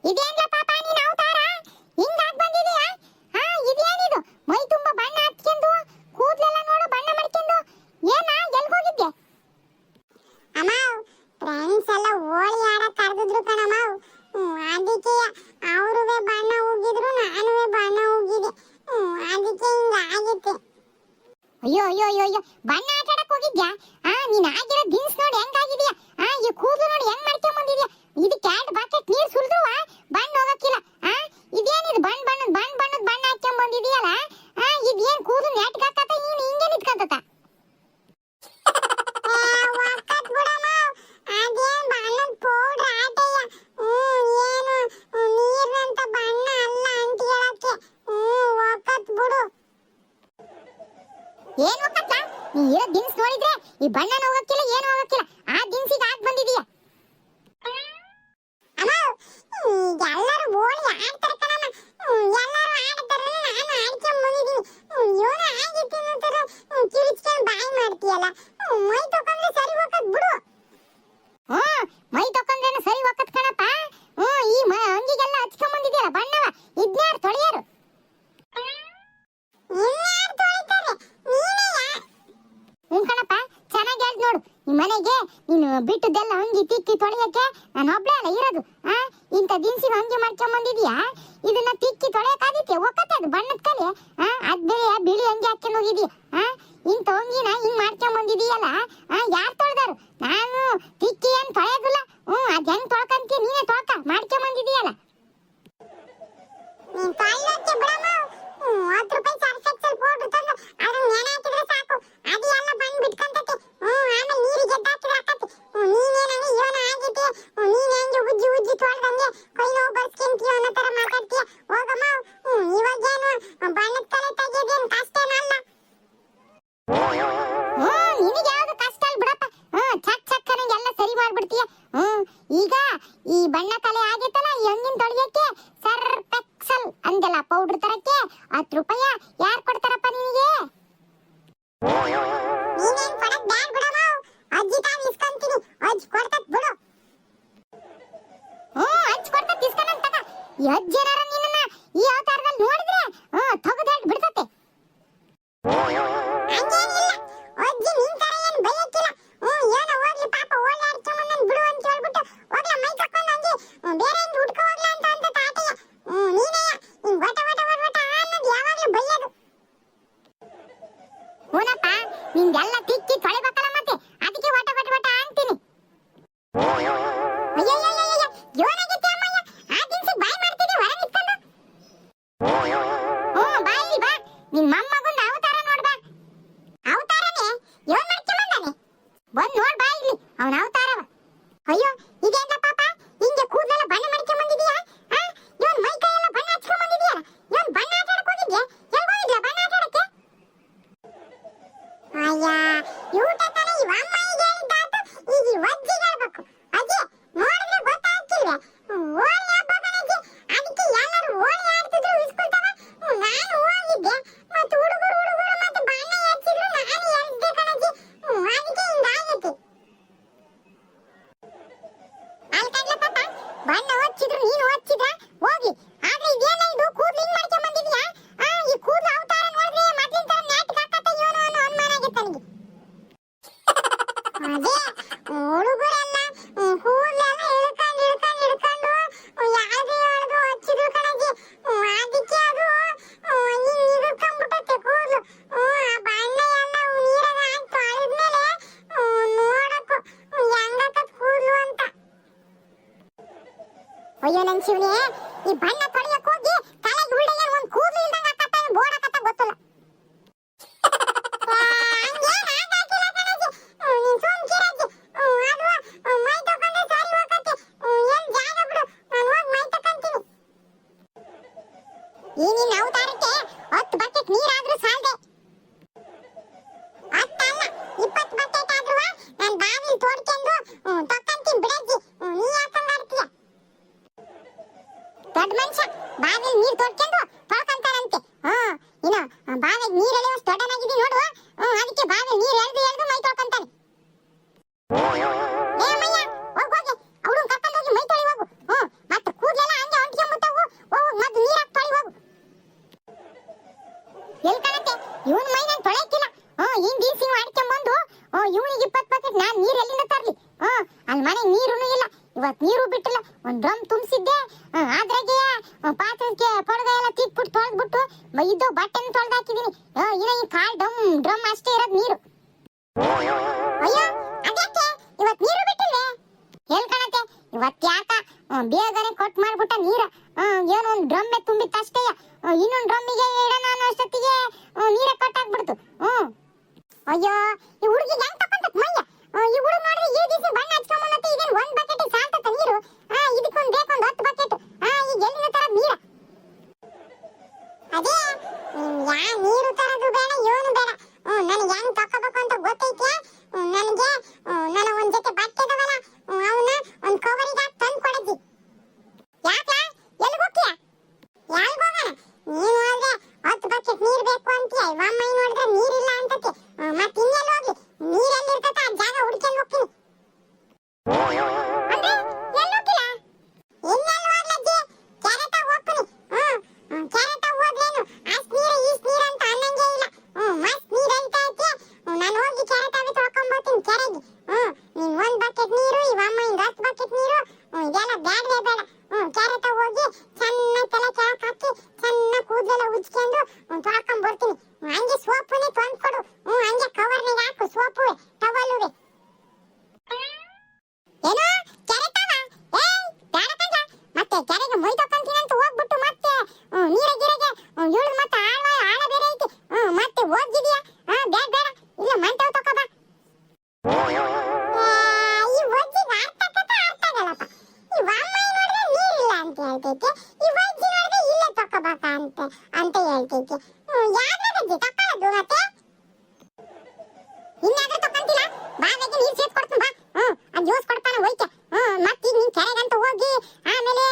ಇದೇನ್ಲ ಪಾಪ ನೀನ್ ಅವತಾರ ಹಿಂಗಾಗ್ ಬಂದಿದೀಯಾ? ಇದೇನಿದು ಮೈ ತುಂಬಾ ಬಣ್ಣ ಹಚ್ಕೊಂಡು ಕೂದಲೆಲ್ಲ ನೋಡು ಬಣ್ಣ ಮಾಡ್ಕೊಂಡು ಏನ ಎಲ್ಗೋಗಿದ್ದೆ? ಅಮ್ಮಾವ್ ಫ್ರೆಂಡ್ಸ್ ಎಲ್ಲ ಹೋಳಿ ಆಡಕ್ ಕರೆದಿದ್ರು ಕಣಮ್ಮಾವ್. ಅದಕ್ಕೆ ಅವರುವೆ ಬಣ್ಣ ಉಗಿದ್ರು ನಾನುವೆ ಬಣ್ಣ ಉಗಿದೆ. ಅದಕ್ಕೆ ಹಿಂಗ ಆಗಿತ್ತು. ಅಯ್ಯೋ ಅಯ್ಯೋ ಅಯ್ಯೋ ಅಯ್ಯೋ ಬಣ್ಣ ಆಟ ಆಡಕ್ ಹೋಗಿದ್ಯಾ? ನೀನ್ ಆಗಿರೋ ದಿನ್ಸ್ ನೋಡಿ ಹೆಂಗಾಗಿದ್ಯಾ? ಈ ಕೂದಲು ನೋಡಿ ಹೆಂಗ್ ಮಾಡ್ಕೊಂಡ್ ಬಂದಿದ್ಯಾ? ಇದು ಕ್ಯಾಟ್ ಬಕೆಟ್ ನೀರ್ ಸುರಿದ್ರುವ ಬಣ್ಣ ಹೋಗಕ್ಕಿಲ್ಲ. ಇದೇನಿದು ಬಣ್ಣದ ಬಣ್ಣ ಹಾಕ್ಕೊಂಡ್ ಬಂದಿದೀಯಲ್ಲ? ಇದೇನ್ ಕೂದಲು ನೆಟ್ಗಾಕತ್ತ ನೀನು ಹಿಂಗೆ ನಿಂತ್ಕಂತತ? ಒಕ್ಕತ್ ಬಿಡಮ್ಮಾವ್, ಅದೇನ್ ಬಣ್ಣದ ಪೌಡರ್ ಆಟಯ್ಯ. ಏನು ನೀರಂತ ಬಣ್ಣ ಅಲ್ಲ ಅಂತ ಹೇಳಕ್ಕೆ. ಒಕ್ಕತ್ ಬಿಡು. ಏನ್ ಹೋಗತ್ತ? ನೀ ಇರೋ ದಿನ್ಸ್ ನೋಡಿದ್ರೆ ಈ ಬಣ್ಣನ ಹೋಗಕ್ಕಿಲ್ಲ ಏನು ಹೋಗಕ್ಕಿಲ್ಲ. ಆ ದಿನ್ಸಿಗೆ ಆಗ್ ಬಂದಿದೀಯ. ಅಮ್ಮಾವ್ ಎಲ್ಲರೂ ಹೋಳಿ ಆಡ್ತಾರೆ ಕಣಮ್ಮ. ಎಲ್ಲರೂ ಆಡ್ತಾರೆ, ನಾನು ಆಡ್ಕೊಂಡ್ ಬಂದಿದ್ದೀನಿ. ಇವನು ಆಗಿತ್ತು ಅನ್ನೋತರ ಕಿರಿಚ್ಕೊಂಡು ಬಾಯಿ ಮಾಡ್ತೀಯಲ್ಲ. ಮೈ ತಕೊಂಡ್ರೆ ಸರಿ ಹೋಗತ್ ಬಿಡು. ಮೈ ತಕೊಂಡ್ರೇನು ಸರಿ ಹೋಗತ್ ಕಣಪ್ಪ. ಈ ಅಂಗಿಗೆಲ್ಲ ಹಚ್ಕೊಂಡ್ ಬಂದಿದ್ಯಲ್ಲ ಬಣ್ಣವ, ಇದ್ನ್ಯಾರು ತೊಳೆಯರು? ಇನ್ಯಾರು ತೊಳಿತಾರೆ? ನೀನೇಯಾ? ಕಣಪ್ಪ ಚೆನ್ನಾಗಿ ಹೇಳ್ ನೋಡು. ಈ ಮನೆಗೆ ನೀನು ಬಿಟ್ಟದೆಲ್ಲ ಅಂಗಿ ತಿಕ್ಕಿ ತೊಳೆಯಕ್ಕೆ ನಾನು ಒಬ್ಳೆ ಅಲ್ಲ ಇರೋದು. ಇಂಥ ದಿನ್ಸಿನ ಅಂಗಿ ಮಾಡ್ಕೊಂಡ್ ಬಂದಿದ್ಯಾ? ಇದನ್ನ ತಿಕ್ಕಿ ತೊಳೆಯಕ್ಕಾದಿತ್ಯ? ಒಕ್ಕತ್ತೆ ಅದು ಬಣ್ಣದ ಕಲೆ. ಅದ್ ಬೇರೆ ಬಿಳಿ ಅಂಗಿ ಹಾಕ್ಕೊಂಡು ಹೋಗಿದ್ಯಾ? ಇಂಥ ಅಂಗಿನ ಹಿಂಗ್ ಮಾಡ್ಕೊಂಡ್ ಬಂದಿದೀಯಲ್ಲ, ಯಾರು ತೊಳೆದಾರು? ನಾನು ತಿಕ್ಕಿ ಏನ್ ತೊಳೆಯೋದಿಲ್ಲ. ಅದ್ ಹೆಂಗ್ ತೊಳ್ಕಂತೀಯ? ನೀನೇ ತೊಳ್ಕ ಮಾಡ್ಕೊಂಡ್ ಬಂದಿದೀಯಲ್ಲ. ನೀನ್ ತೊಳೆಯೋಕೆ ಬಿಡಮ್ಮಾವ್. 10 ರೂಪಾಯಿ ಸರ್ಫ್ ಎಕ್ಸೆಲ್ ಪೌಡರ್ ತಂದು ಅದನ್ನ ನೆನೆ ಹಾಕಿದ್ರೆ ಸಾಕು. ಅದು ಎಲ್ಲ ಬಂದ್ ಬಿಟ್ಕೊಂತತೆ. ಆಮೇಲೆ ನೀರಿಗೆ ಎದ್ದಾಕಿದ್ರೆ ಆಕತಿ. ನೀನೇನಂಗೆ ಇವನ ಆಗಿದ್ದೆ. ನೀನ್ ಹೆಂಗೆ ಉಜ್ಜಿ ಉಜ್ಜಿ ತೊಳ್ದಂಗೆ ಕೈ ನೋವು ಬರ್ಸ್ಕೊಂತೀಯ ಅನ್ನೋ ತರ ಮಾತಾಡ್ತೀಯ. ಹೋಗಮ್ಮಾವ್. ಇವಾಗೇನು ಬಣ್ಣದ ಕಲೆ ತೆಗಿಯೋದೇನು ಕಷ್ಟೇನಲ್ಲ. ನಿನಗೆ ಯಾವ್ದು ಕಷ್ಟ ಅಲ್ಲ ಬಿಡಪ್ಪ. ಚಕ್ ಎಲ್ಲ ಸರಿ ಮಾಡ್ಬಿಡ್ತೀಯ. ಈಗ ಈ ಬಣ್ಣ ಕಲೆ ಆಗೈತಲ್ಲ, ಈ ಅಂಗಿನ ತೊಳೆಯಕ್ಕೆ ಸರ್ಫ್ ಎಕ್ಸೆಲ್ ಅಂದೆಲ್ಲ ಪೌಡರ್ ತರಕ್ಕೆ 10 ರೂಪಾಯಿ ಯಾರು ಕೊಡ್ತಾರಪ್ಪ ನಿನಗೆ? ನೀನೇನ್ ಕೊಡಕ್ ಬ್ಯಾಡ ಬಿಡಮ್ಮಾವ್. ಅಜ್ಜಿ ತಾವ್ ಇಸ್ಕೊಂತೀನಿ. ಅಜ್ಜಿ ಕೊಡ್ತತ್ ಬಿಡು. ಅಜ್ಜಿ ಕೊಡ್ತತ್ ಇಸ್ಕೊಂಡ್ ತಗ. ಈ ಅಜ್ಜಿ ಏನಾರ ನಿನ್ನನ್ನ ಈ ಅವತಾರದಲ್ಲಿ ನೋಡಿದ್ರೆ ತೆಗೆದು ಬಿಡ್ತತೆ. ಹಂಗೇನಿಲ್ಲ. ಅಜ್ಜಿ ನಿನ್ ತರ ಏನ್ ಬೈಯಕ್ಕಿಲ್ಲ. ಏನೋ ಹೋಗ್ಲಿ ಪಾಪ ಓಡಿ ಆಡ್ಕೊಂಬಂದ್ ಬಿಡು ಅಂತ ಹೇಳ್ಬಿಟ್ಟು ಹೋಗ್ಲ ಮೈ ತಕ್ಕೊಂಡು ಹಂಗೆ ಬೇರೆ ಇಂದ ಹುಡ್ಕೊ ಹೋಗ್ಲ ಅಂತ ತಾಟೆಯ. ನೀನೇ ಹಿಂಗ್ ವಟ ಅನ್ನೋದು ಯಾವಾಗ್ಲೂ ಬೈಯೋದು. ಹೂನಪ್ಪ, ನಿಂದೆಲ್ಲ ತಿಕ್ಕಿ ತೊಳೆಬೇಕಲ್ಲ ಮತ್ತೆ, ಅದಕ್ಕೆ ವಟ ಅಂತೀನಿ. ಅಯ್ಯಯ್ಯಯ್ಯಯ್ಯ ಜೋರಾಗಿತ್ತು ಅಮ್ಮಯ್ಯ. ಆ ದಿನ್ಸಿಗೆ ಬಾಯ್ ಮಾಡ್ತೀನಿ ಹೊರ ನಿಂತ್ಕೊಂಡು. ಬಾಯಿ ಬಾ, ನಿನ್ ಮೊಮ್ಮಗಂದು ಅವತಾರ ನೋಡ್ಬಾ. ಅವತಾರನೇ ಇವನ್ ಮಾಡ್ಕೊಂಬಂದಾನೆ. ಬಂದ್ ನೋಡ್ ಬಾ ಇಲ್ಲಿ ಅವನ ಅವತಾರವ. ಅಯ್ಯೋ ಇದೇನ್ಲ ಪಾಪ ಹಿಂಗೆ ಕೂದಲೆಲ್ಲ ಬಣ್ಣ ಮಾಡ್ಕೊಂಡ್ ಬಂದಿದೀಯಾ? ಇವನ್ ಮೈ ಕೈ ಎಲ್ಲ ಬಣ್ಣ ಹಚ್ಕೊಂಡ್ ಬಂದಿದೀಯಾ? ಇವನ್ ಬಣ್ಣ ಆಟ ಆಡಕ್ ಹೋಗಿದ್ಯಾ? ಎಲ್ಲಿ ಹೋಗಿದ್ಯಾ ಬಣ್ಣ ಆಟ ಆಡಕ್ಕೆ? ಅಯ್ಯ ಊಟ ತಾನೆ ಇವ ಅಮ್ಮಯ್ಯಗೆ ಹೇಳಿದ್ದಾತು. ಈಗ ಈ ಅಜ್ಜಿಗೆ ಹೇಳ್ಬೇಕು. ಅಜ್ಜಿ ನೋಡಿದ್ರೆ ಗೊತ್ತಾಗ್ತಿಲ್ವೇ? ಹೋಳಿ ಹಬ್ಬ ಕಣಜ್ಜಿ. ಅದಕ್ಕೆ ಎಲ್ಲರೂ ಹೋಳಿ ಆಡ್ತಿದ್ರು ಇಸ್ಕೊಳ್ತಾವ. ನಾನು ಹೋಗಿದ್ದೆ. ಮತ್ತೆ ಹುಡುಗರು ಮತ್ತೆ ಬಣ್ಣ ಹಚ್ಚಿದ್ರು ನಾನು ಎಳ್ದೆ ಕಣಜ್ಜಿ. ಅದಕ್ಕೆ ಹಿಂಗಾಗೈತಿ. ಅಲ್ಕಂಡ್ಲ ಪಾಪ, ಬಣ್ಣ ಹಚ್ಚಿದ್ರು ನೀನು ಹಚ್ಚಿದ್ರ ಹೋಗಿ. ಆದ್ರೆ ಇದೇನ ಇದು ಕೂದ್ಲು ಹಿಂಗ್ ಮಾಡ್ಕೊಂಡ್ ಬಂದಿದ್ಯಾ? ಈ ಕೂದ್ಲು ಅವತಾರ ನೋಡಿದ್ರೆ ಮೊದ್ಲಿನ ತರ ನೆಟ್ಗೆ ಹಾಕತ್ತ ಇವನು ಅನ್ನೋ ಅನುಮಾನ ಆಗೈತೆ ನನಗೆ. ಅದೇ ಹುಡುಗರೆಲ್ಲ ಕೂದಲೆಲ್ಲ ಇಳ್ಕೊಂಡು ಯಾವ್ದು ಹಚ್ಚಿದ್ರು ಕಣಜ್ಜಿ. ಅದಕ್ಕೆ ಅದು ಹಿಂಗ್ ಇಳ್ಕೊಂಡ್ಬಿಟ್ಟೈತೆ ಕೂದಲು. ಆ ಬಣ್ಣ ಎಲ್ಲ ನೀರಾಗ ಹಾಕಿ ತೊಳೆದ್ಮೇಲೆ ನೋಡಕ್ಕೂ ಹೆಂಗಾಕತ್ ಕೂದಲು ಅಂತ. ಅಯ್ಯೋ ನನ್ ಶಿವನೇ, ಈ ಬಣ್ಣ ತೊಳೆಯಕ್ ಹೋಗಿ ತಲೆಗೆ ಉಳ್ಳೆಯ ಒಂದ್ ಕೂದಲು ಇಲ್ದಂಗ ಹಾಕತ್ತ ಬೋಡಕತ್ತ ಗೊತ್ತಲ್ಲ. ಹಂಗೇನ್ ಆಗಾಕಿಲ್ಲ ಕಣಜ್ಜಿ. ನೀನ್ ಸುಮ್ಕಿರಜ್ಜಿ. ಅದು ಮೈ ತಕೊಂಡ್ರೆ ಸರಿ ಹೋಗತ್ತೆ. ಏನ್ ಜಾಗ ಬಿಡು, ನಾನು ಹೋಗಿ ಮೈ ತಕೊಂತೀನಿ. ಈ ನಿನ್ನ ಅವತಾರಕ್ಕೆ 10 ಬಕೆಟ್ ನೀರಾದ್ರೂ ಸಾಲ್ದೆ. 10 ಅಲ್ಲ 20 ಬಕೆಟ್ ಆದ್ರೂ ನಾನು ಬಾವಿಲ್ ತೋಡ್ಕೊಂಡು ತಕ್ಕಂತೀನಿ ಬಿಡಜ್ಜಿ. ನೀ ಯಾಕಂಗ್ ಆಡ್ತೀಯ? ದೊಡ್ಡ ಮನುಷ್ಯ ಬಾವಿಲ್ ನೀರ್ ತೊಡ್ಕೊಂಡು ತೊಳ್ಕೊಂತಾರಂತೆ. ಇನ್ನು ಬಾವಿಗೆ ನೀರ್ ಎಳೆಯೋಷ್ಟು ದೊಡ್ಡನಾಗಿದ್ದೀನಿ ನೋಡು. ಅದಕ್ಕೆ ಬಾವಿಲ್ ನೀರ್ ಎಳ್ದು ಮೈ ತೊಳ್ಕೊಂತಾನೆ. ಏ ಮಯ್ಯ, ಹೋಗಿ ಅವಳು ಕರ್ಕೊಂಡು ಹೋಗಿ ಮೈ ತೊಳಿ ಹೋಗು. ಮತ್ತೆ ಕೂದಲೆಲ್ಲ ಹಂಗೆ ಡ್ರಮ್ ತುಂಬಿಸಿದ್ದೆ. ಅದ್ರಾಗೆ ಪಾತ್ರಕ್ಕೆ ಕೊಳಗ ಎಲ್ಲ ತಿಕ್ಬಿಟ್ಟು ತೊಳೆದ್ಬಿಟ್ಟು ಇದ್ದು ಬಟ್ಟೆನ ತೊಳೆದು ಹಾಕಿದೀನಿ. ಇನ್ನ ಈ ಕಾಲ್ ಡ್ರಮ್ ಅಷ್ಟೇ ಇರೋದು ನೀರು. ಅಯ್ಯೋ ಅದ್ಯಾಕೆ ಇವತ್ ನೀರು ಬಿಟ್ಟಿಲ್ವೇ? ಹೇಳ್ಕಣತೆ ಇವತ್ ಯಾಕ ಬೇಗನೆ ಕೊಟ್ಟು ಮಾಡ್ಬಿಟ್ಟ ನೀರ. ಏನೋ ಒಂದು ಡ್ರಮ್ಮೆ ತುಂಬಿತ್ತು ಅಷ್ಟೇ. ಇನ್ನೊಂದು ಡ್ರಮ್ಮಿಗೆ ಇಡೋಣ ಅನ್ನೋ ಅಷ್ಟೊತ್ತಿಗೆ ನೀರೇ ಕಟ್ಟಾಗ್ಬಿಡ್ತು. ಅಯ್ಯೋ ಈ ಹುಡುಗಿಗೆ ಹೆಂಗ್ ತಕೊಂತತ್ ಮಯ್ಯ? ಈ ಹುಡುಗ ನೋಡ್ರಿ ಈ ದಿವಸ ಬಣ್ಣ ಹಚ್ಕೊಂಬಂದತ್ತೆ. ಇದೇನ್ ಒಂದ್ ಬಕೆಟ್ ಸಾಲ್ತತ ನೀರು? ಇದಕ್ಕೊಂದ್ ಬೇಕೊಂದ್ 10 ಬಕೆಟ್. ಈಗ ಎಲ್ಲಿಂದ ತರ ನೀರ? ಅದೇ ಯಾ ನೀರು ತರದು ಬೇಡ ಏನು ಬೇಡ. ನನಗೆ ಹೆಂಗ್ ತಕೋಬೇಕು ಅಂತ ಗೊತ್ತೈತೆ. ನನಗೆ ನನ್ನ ಒಂದ್ ಜೊತೆ ಬಟ್ಟೆ ಇದಾವಲ್ಲ ಅವನ್ನ ಒಂದ್ ಕವರಿಗೆ ಹಾಕಿ ತಂದು ಕೊಡಜ್ಜಿ. ಯಾಕ ಎಲ್ಲಿ ಹೋಗ್ತೀಯ? ಎಲ್ಗ್ ಹೋಗೋಣ? ನೀನು ಹೋದ್ರೆ 10 ಬಕೆಟ್ ನೀರ್ ಬೇಕು ಅಂತೀಯ. ಇವಮ್ಮ ನೋಡಿದ್ರೆ ನೀರಿಲ್ಲ ಅಂತತೆ. ಮತ್ ಇನ್ನೆಲ್ಲಿ ಹೋಗಿ? ನೀರೆಲ್ಲಿರ್ತತ ಆ ಜಾಗ ಹುಡ್ಕೊಂಡು ಹೋಗ್ತೀನಿ. ಅಂದ್ರೆ ಎಲ್ಲಿ ಹೋಗಿಲ್ಲ? ಇನ್ನೆಲ್ಲಿ ಹೋಗ್ಲಜ್ಜಿ? ಕೆರೆತ ಹೋಗ್ತೀನಿ. ಕೆರೆತ ಹೋದ್ರೇನು ಅಷ್ಟ್ ನೀರು ಈಸ್ಟ್ ನೀರು ಅಂತ ಅನ್ನಂಗೆ ಇಲ್ಲ. ಮಸ್ತ್ ನೀರ್ ಐತೆ ಐತೆ. ನಾನು ಹೋಗಿ ಕೆರೆತಾವೆ ತೊಳ್ಕೊಂಬರ್ತೀನಿ ಕೆರೆಗೆ. ನೀನ್ 1 ಬಕೆಟ್ ನೀರು, ಇವಮ್ಮ 10 ಬಕೆಟ್ ನೀರು, ಇದೆಲ್ಲ ಬೇಡವೇ ಬೇಡ. ಕೆರೆತ ಹೋಗಿ ಚೆನ್ನಾಗಿ ತಲೆ ಕೆಳಕ್ ಹಾಕಿ ಚೆನ್ನಾಗಿ ಕೂದಲೆಲ್ಲ ಉಜ್ಕೊಂಡು ತೊಳ್ಕೊಂಬರ್ತೀನಿ. ಹಂಗೆ ಸೋಪುನೇ ತಂದು ಕೊಡು. ಹಂಗೆ ಕವರ್ನಾಗ ಹಾಕು ಸೋಪುವೆ ಟವಲುವೆ. ಏನೋ ಕೆರೆ ತಾವ? ಬೇಡ ಕಣ್ಲ. ಮತ್ತೆ ಕೆರೆಗೆ ಮೊಯ್ತಕ್ಕಂತೀನಿ ಅಂತ ಹೋಗ್ಬಿಟ್ಟು ಮತ್ತೆ ನೀರಗಿರೆಗೆ ಇಳಿದು ಮತ್ತೆ ಆಳ ಬೇರೆ ಐತಿ. ಮತ್ತೆ ಹೋಗಿದ್ಯಾ? ಬೇಡ ಬೇಡ, ಇಲ್ಲ ಮಂಟವ್ ತಕೋ ಬಾ. ಈ ಒಜ್ಜಿಗೆ ಅರ್ಥ ಆಗಲ್ಲಪ್ಪ. ಈ ವಮ್ಮ ನೋಡಿದ್ರೆ ನೀರಿಲ್ಲ ಅಂತ ಹೇಳ್ತೈತೆ. ಈ ಒಜ್ಜಿ ನೋಡಿದ್ರೆ ಇಲ್ಲೇ ತಕೋಬೇಕ ಅಂತ ಹೇಳ್ತೈತೆ. ಯಾವ್ದ್ರಾಗಜ್ಜಿ ತಕೊಳ್ಳೋದು ಮತ್ತೆ? ಇನ್ನಾದ್ರೂ ತಕ್ಕಂತಿಲ್ಲ. ಬಾವಿಗೆ ನೀರು ಸೇರ್ಸ್ ಕೊಡ್ತೀನಿ ಬಾ. ಅದು ಜ್ಯೂಸ್ ಕೊಡ್ತಾನೆ ಹೋಯ್ಕೆ. ಮತ್ತೆ ಈಗ ನೀನ್ ಕೆರೆಗಂತ ಹೋಗಿ ಆಮೇಲೆ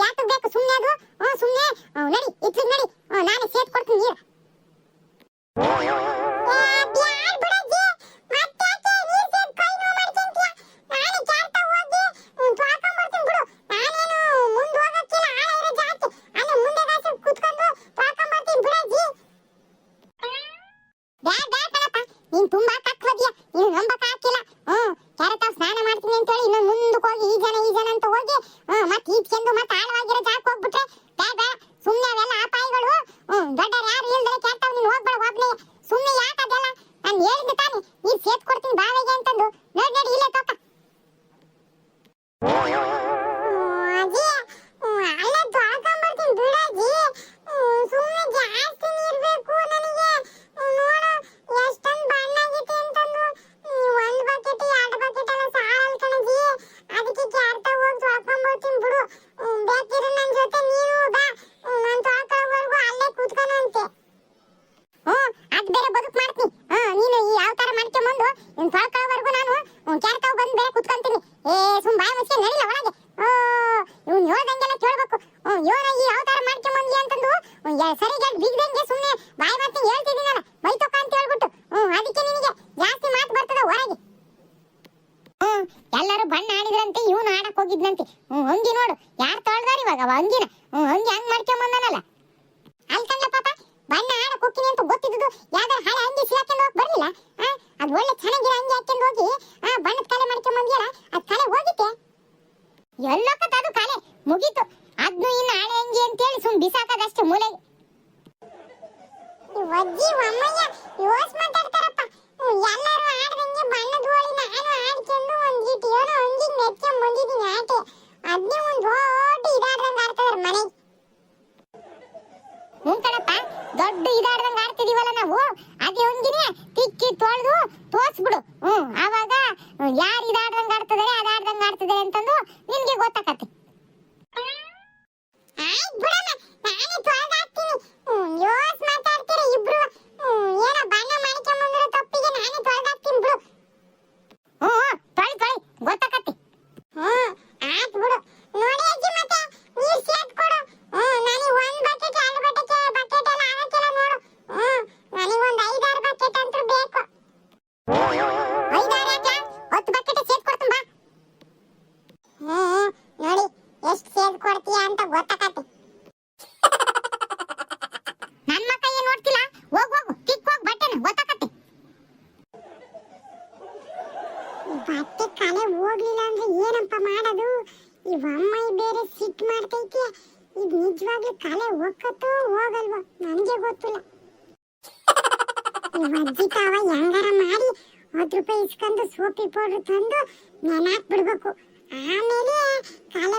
ಯಾಕೆ ಬೇಕು ಸುಮ್ಮನೆ ಅದು? ಸುಮ್ಮನೆ ನಡಿ ಇತ್ಲಿಗೆ ನಡಿ, ನಾನೇ ಸೇರ್ಸ್ ಕೊಡ್ತೀನಿ ನೀರು. ಬ್ಯಾಡ್ ಬಿಡಜ್ಜಿ. ಮತ್ತೆ ಯಾಕೆ ನೀರ್ ಸೇದ್ ಕೈ ನೋವು ಮಾಡ್ಕೊಂತೀಯ? ನಾನೇ ಕೆರೆತ ಹೋಗಿ ತೊಳ್ಕೊಂಬರ್ತೀನಿ ಬಿಡು. ನಾನೇನು ಮುಂದೆ ಹೋಗಕ್ಕಿಲ್ಲ, ಆಳ ಇರೋ ಜಾಸ್ತಿ. ಅಲ್ಲೇ ಮುಂದೆ ಗಾಸ ಕುತ್ಕೊಂಡು ತೊಳ್ಕೊಂಬರ್ತೀನಿ ಬಿಡಜ್ಜಿ. ಬ್ಯಾಡ ಬ್ಯಾಡ ಕಣಪ್ಪ, ನೀನ್ ತುಂಬಾ ಕಕ್ವದ್ಯ. ನೀನು ನಂಬಕ್ ಹಾಕಿಲ್ಲ. ಕೆರೆ ತಾವ್ ಸ್ನಾನ ಮಾಡ್ತೀನಿ ಅಂತೇಳಿ ಇನ್ನೊಂದು ಮುಂದಕ್ಕೆ ಹೋಗಿ ಈ ಜನ ಅಂತ ಹೋಗಿ ಮತ್ತೆ ಈಚ್ಕೊಂಡು ಮತ್ತೆ ಆಳವಾಗಿರೋ ಜಾಗಕ್ಕೆ ಹೋಗ್ಬಿಟ್ರೆ ಬೇಡ ಬೇಡ. ಸುಮ್ಮನೆ ಅವೆಲ್ಲ ಅಪಾಯಗಳು. ದೊಡ್ಡವ್ರು ಯಾರು ಇಲ್ದರೆ ಕೆಟ್ಟಾವ್ ನೀನು ಹೋಗ್ಬೇಡ ಒಬ್ನೇ. ಸುಮ್ಮನೆ ಯಾಕದೆಲ್ಲ? ನಾನು ಹೇಳಿದ್ದೆ ತಾನೆ ನೀರು ಸೇತ್ ಕೊಡ್ತೀನಿ ಬಾವಿಗೆ ಅಂತಂದು. ನೋಡಿ ನೋಡಿ ಇಲ್ಲೇ ತಪ್ಪ. ಅಜ್ಜಿ ಅಲ್ಲೇ ತೊಳ್ಕೊಂಬರ್ತೀನಿ ಬಿಡಜ್ಜಿ. ಸುಮ್ಮನೆ ಜಾಸ್ತಿ ನೀರ್ ಬೇಕು ನನಗೆ. ನೋಡು ಎಷ್ಟೊಂದು ಬಣ್ಣ ಆಗೈತೆ ಅಂತಂದು. 1 ಬಕೆಟ್ 2 ಬಕೆಟ್ ಎಲ್ಲ ಸಾಲಲ್ಲ ಕಣಜ್ಜಿ. ಅದಕ್ಕೆ ಕೆರೆತ ಹೋಗಿ ತೊಳ್ಕೊಂಬರ್ತೀನಿ ಬಿಡು. ಬೇಕಿದ್ರೆ ನನ್ನ ಜೊತೆ ನೀನು ಬಾ. ನಾನು ತೊಳ್ಕೊಳ್ಳೋವರೆಗೂ ಅಲ್ಲೇ ಕೂತ್ಕೊಳ್ಳೋಂತೆ. ಅದ್ ಬೇರೆ ಬದುಕು ಮಾಡ್ತೀನಿ. ನೀನು ಈ ಯಾವ ತರ ಮಾಡ್ಕೊಂಬಂದು ನಿನ್ ತೊಳ್ಕೊಳ್ಳೋವರೆಗೂ ನಾನು ಕೆರೆತಾವ್ ಬಂದು ಬೇರೆ ಕುತ್ಕೊಂತೀನಿ. ಸುಮ್ ಬಾಯಿ ಮುಚ್ಚಿ ನಡಿಲ್ಲ ಒಳಗೆ. ಇವ್ನು ಹೇಳ್ದಂಗೆಲ್ಲ ಕೇಳ್ಬೇಕು. ಇವನ ಈ ಯಾವ ತರ ಮಾಡ್ಕೊಂಬಂದಿ ಅಂತಂದು ಸರಿಗೆ ಬಿಗ್ದಂಗೆ ಸುಮ್ಮನೆ ಬಾಯಿ ಮಾತು ಹೇಳ್ತಿದ್ದೀನಲ್ಲ ಬೈತೊಕ್ಕ ಅಂತ ಹೇಳ್ಬಿಟ್ಟು. ಅದಕ್ಕೆ ನಿನಗೆ ಜಾಸ್ತಿ ಮಾತು ಬರ್ತದ ಹೊರಗೆ. ಎಲ್ಲರೂ ಬಣ್ಣ ಆಡಿದ್ರಂತೆ, ಇವನು ಆಡಕ್ ಹೋಗಿದ್ನಂತೆ. ಅಂಗಿ ನೋಡು ಯಾರು ತೊಳ್ದಾರ ಇವಾಗ ಅಂಗಿನ. ಅಂಗಿ ಹಂಗ್ ಮಾಡ್ಕೊಂಬಂದನಲ್ಲ. ಅಲ್ಕಂಡ್ಲ ಪಾಪ, ಬಣ್ಣ ಆಡಕ್ ಹೋಗ್ತೀನಿ ಅಂತ ಗೊತ್ತಿದ್ದು ಯಾವ್ದಾರ ಹಳೆ ಅಂಗಿ ಸಿಗಾಕೊಂಡು ಹೋಗಿ ಬರ್ಲಿಲ್ಲ. ಅದ್ ಒಳ್ಳೆ ಚೆನ್ನಾಗಿರೋ ಅಂಗಿ ಹಾಕೊಂಡು ಹೋಗಿ ಬಣ್ಣದ ಕಲೆ ಮಾಡ್ಕೊಂಬಂದಿಯಲ್ಲ, ಅದ್ ಕಲೆ ಹೋಗಿತ್ತೆ. ಎಲ್ಲೋಕತ್ತ ಅದು ಕಲೆ ಮುಗೀತು. ಅದ್ನು ಇನ್ನು ಹಳೆ ಅಂಗಿ ಅಂತೇಳಿ ಸುಮ್ ಬಿಸಾಕದಷ್ಟೇ ಮೂಲೆಗೆ. ಈ ಅಜ್ಜಿ ಅಮ್ಮಯ್ಯ ಯೋಸ್ ಮಾತಾಡ್ತಾರಪ್ಪ. ಎಲ್ಲರೂ ಆಡ್ದಂಗೆ ಬಣ್ಣದ ಹೋಳಿ ನಾನು ಆಡ್ಕೊಂಡು ಒಂದಿಟ್ಟು ಏನೋ ಅಂಗಿಗೆ ಮೆಚ್ಕೊಂಡ್ ಬಂದಿದ್ದೀನಿ ಆಟೆ. ಅದ್ನೇ ಒಂದು ದೊಡ್ಡ ಇದಾಡ್ದಂಗೆ ಆಡ್ತಾರ ಮನೆಗೆ. ಕಣಪ್ಪ, ದೊಡ್ಡ ಇದಾಡ್ದಂಗೆ ಆಡ್ತಿದೀವಲ್ಲ ನಾವು, ಅದೇ ಅಂಗಿನೇ ತಿಕ್ಕಿ ತೊಳೆದು ತೋರ್ಸ್ಬಿಡು. ಆವಾಗ ಯಾರು ಇದಾಡ್ದಂಗೆ ಆಡ್ತಿದಾರೆ ಅದಾಡ್ದಂಗೆ ಆಡ್ತಿದಾರೆ ಅಂತಂದು ನಿನ್ಗೆ ಗೊತ್ತಾಕತ್ತೆ. ಆಯ್ತು ಬಿಡಮ್ಮ, ನಾನೇ ತೊಳೆದಾಕ್ತೀನಿ. ಯೋಸ್ ಮಾತಾಡ್ತೀರ ಇಬ್ರು. ಏನೋ ಬಣ್ಣ ಮಾಡ್ಕೊಂಬಂದಿರೋ ತಪ್ಪಿಗೆ ನಾನೇ ತೊಳೆದಾಕ್ತೀನಿ ಬಿಡು. ತೊಳಿ ಗೊತ್ತಾಕತ್ತೆ. ಆಯ್ತು ಬಿಡು. ನೋಡಿ ಅಜ್ಜಿ ಮತ್ತೆ ನೀರ್ ಸೇದ್ ಕೊಡು. ನನಗೆ 1 ಬಕೆಟ್ 2 ಬಕೆಟ್ ಎಲ್ಲ ಆಗಕ್ಕಿಲ್ಲ ನೋಡು. ನನಗೆ ಒಂದು 5-6 ಬಕೆಟ್ ಅಂತೂ ಬೇಕು. 5-6 ಯಾಕೆ? 10 ಬಕೆಟ್ ಸೇದ್ ಕೊಡ್ತೀನಿ ಬಾ. ನೋಡಿ ಎಷ್ಟು ಸೇದ್ ಕೊಡ್ತೀಯ ಅಂತ ಗೊತ್ತಾಕತ್ತೆ. ನನ್ನ ಕೈಯ ನೋಡ್ತಿಲ್ಲ. ಹೋಗು ತಿಕ್ ಹೋಗ್ ಬಟ್ಟೆನ ಗೊತ್ತಾಕತ್ತೆ. ಬಟ್ಟೆ ಕಲೆ ಹೋಗ್ಲಿಲ್ಲ ಅಂದ್ರೆ ಏನಪ್ಪ ಮಾಡೋದು? ಈ ಅಮ್ಮಾಯಿ ಬೇರೆ ಸಿಟ್ ಮಾಡ್ತೈತಿ. ಇದು ನಿಜವಾಗ್ಲೂ ಕಲೆ ಹೋಗತ್ತೋ ಹೋಗಲ್ವೋ ನನಗೆ ಗೊತ್ತಿಲ್ಲ. ಈ ಅಜ್ಜಿ ತಾವ ಹೆಂಗಾರ ಮಾಡಿ 10 ರೂಪಾಯಿ ಇಸ್ಕೊಂಡು ಸೋಪಿ ಪೌಡರ್ ತಂದು ನೆನಾಕ್ ಬಿಡ್ಬೇಕು. ಆಮೇಲೆ ಕಲೆ